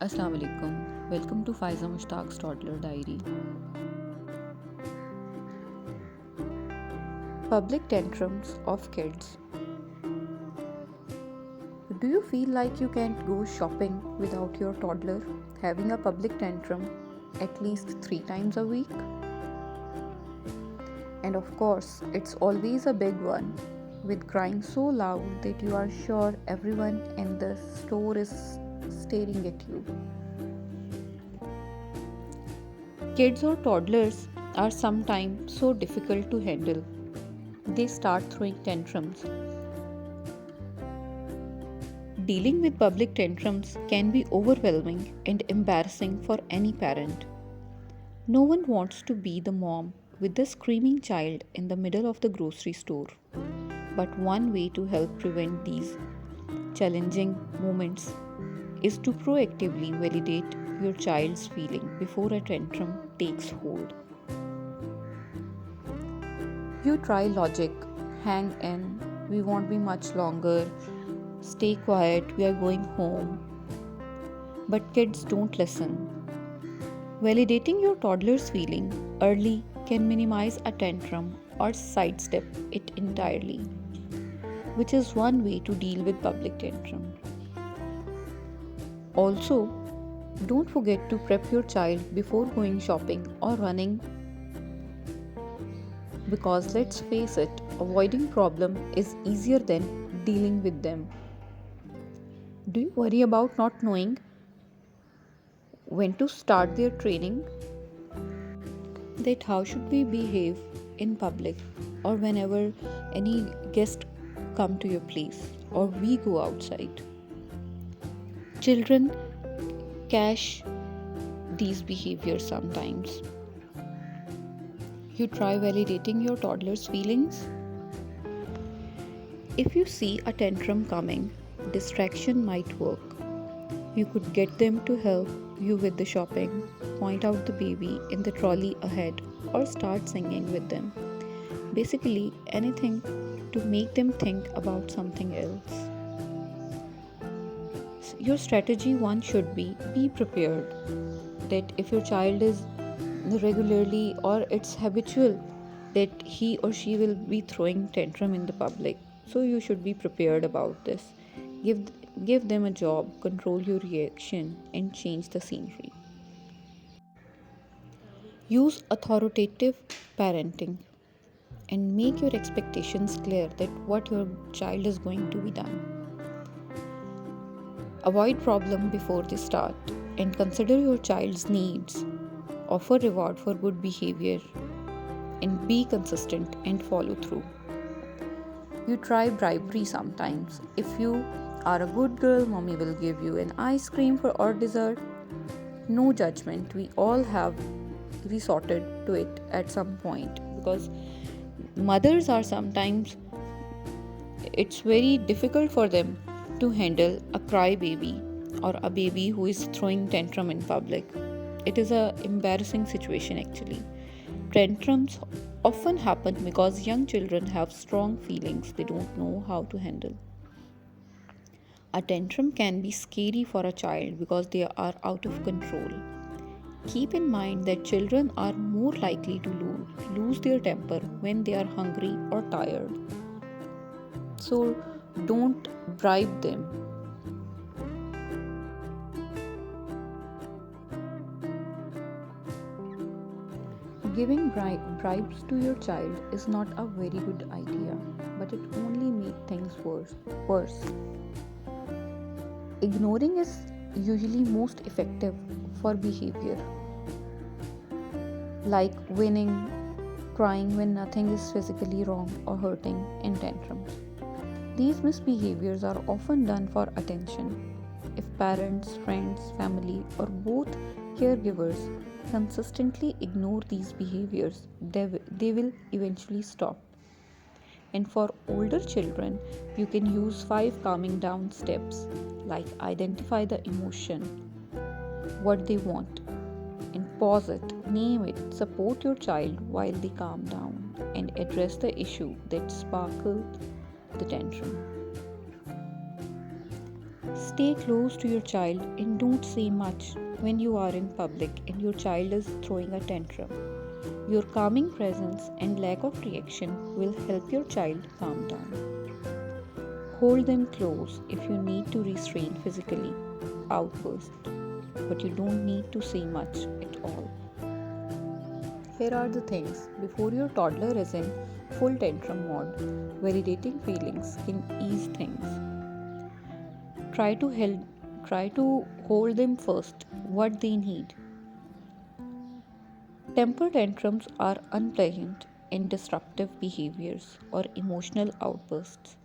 Assalamu alaikum. Welcome to Faiza Mushtaq's Toddler Diary. Public tantrums of kids. Do you feel like you can't go shopping without your toddler having a public tantrum at least 3 times a week? And of course, it's always a big one, with crying so loud that you are sure everyone in the store is staring at you. Kids or toddlers are sometimes so difficult to handle. They start throwing tantrums. Dealing with public tantrums can be overwhelming and embarrassing for any parent. No one wants to be the mom with the screaming child in the middle of the grocery store. But one way to help prevent these challenging moments is to proactively validate your child's feeling before a tantrum takes hold. You try logic, hang in, we won't be much longer, stay quiet, we are going home. But kids don't listen. Validating your toddler's feeling early can minimize a tantrum or sidestep it entirely, which is one way to deal with public tantrum. Also, don't forget to prep your child before going shopping or running because let's face it, avoiding problem is easier than dealing with them. Do you worry about not knowing when to start their training? That how should we behave in public or whenever any guest come to your place or we go outside? Children cache these behaviors sometimes. You try validating your toddler's feelings. If you see a tantrum coming, distraction might work. You could get them to help you with the shopping, point out the baby in the trolley ahead, or start singing with them. Basically, anything to make them think about something else. Your strategy one should be prepared that if your child is regularly or it's habitual that he or she will be throwing tantrum in the public, so you should be prepared about this. give Give them a job, control your reaction, and change the scenery. Use authoritative parenting and make your expectations clear that what your child is going to be done. Avoid problem before they start and consider your child's needs. Offer reward for good behavior and be consistent and follow through. You try bribery sometimes. If you are a good girl, mommy will give you an ice cream for or dessert. No judgment. We all have resorted to it at some point because mothers are sometimes it's very difficult for them to handle a cry baby or a baby who is throwing tantrum in public. It is a embarrassing situation actually. Tantrums often happen because young children have strong feelings they don't know how to handle. A tantrum can be scary for a child because they are out of control. Keep in mind that children are more likely to lose their temper when they are hungry or tired. So don't bribe them. Giving bribes to your child is not a very good idea, but it only makes things worse. Ignoring is usually most effective for behavior like winning, crying when nothing is physically wrong or hurting, and tantrums. These misbehaviors are often done for attention. If parents, friends, family, or both caregivers consistently ignore these behaviors, they will eventually stop. And for older children, you can use 5 calming down steps like identify the emotion, what they want, and pause it, name it, support your child while they calm down, and address the issue that sparkled the tantrum. Stay close to your child and don't say much when you are in public and your child is throwing a tantrum. Your calming presence and lack of reaction will help your child calm down. Hold them close if you need to restrain physically outbursts, but you don't need to say much at all. Here are the things before your toddler is in full tantrum mode. Validating feelings can ease things. Try to help Try to hold them first what they need. Temper tantrums are unpleasant and disruptive behaviors or emotional outbursts.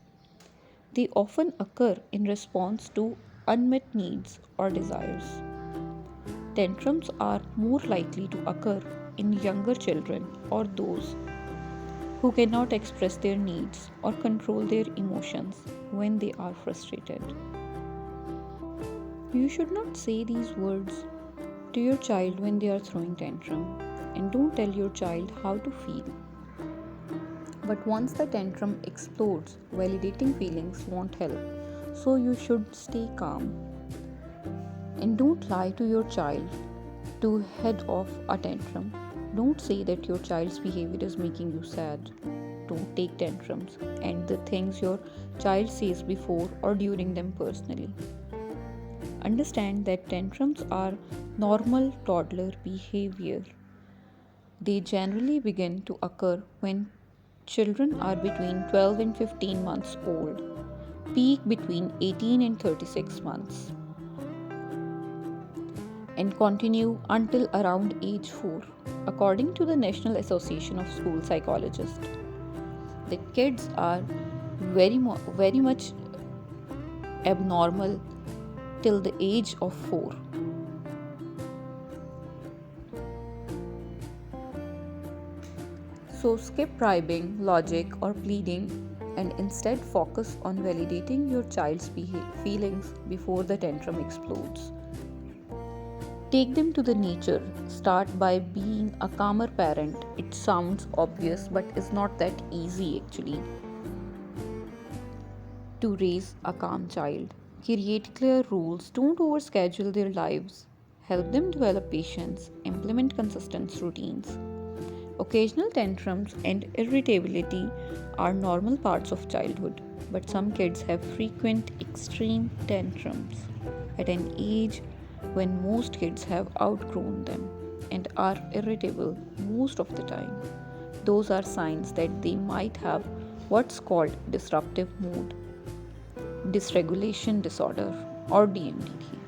They often occur in response to unmet needs or desires. Tantrums are more likely to occur in younger children or those who cannot express their needs or control their emotions when they are frustrated. You should not say these words to your child when they are throwing tantrum, and don't tell your child how to feel. But once the tantrum explodes, validating feelings won't help, so you should stay calm. And don't lie to your child to head off a tantrum. Don't say that your child's behavior is making you sad. Don't take tantrums and the things your child says before or during them personally. Understand that tantrums are normal toddler behavior. They generally begin to occur when children are between 12 and 15 months old, peak between 18 and 36 months, and continue until around age 4, according to the National Association of School Psychologists. The kids are very much abnormal till the age of 4. So skip bribing, logic, or pleading and instead focus on validating your child's feelings before the tantrum explodes. Take them to the nature. Start by being a calmer parent. It sounds obvious but is not that easy actually to raise a calm child. Create clear rules. Don't overschedule their lives. Help them develop patience. Implement consistent routines. Occasional tantrums and irritability are normal parts of childhood, but some kids have frequent extreme tantrums at an age when most kids have outgrown them and are irritable most of the time. Those are signs that they might have what's called disruptive mood dysregulation disorder or DMDD.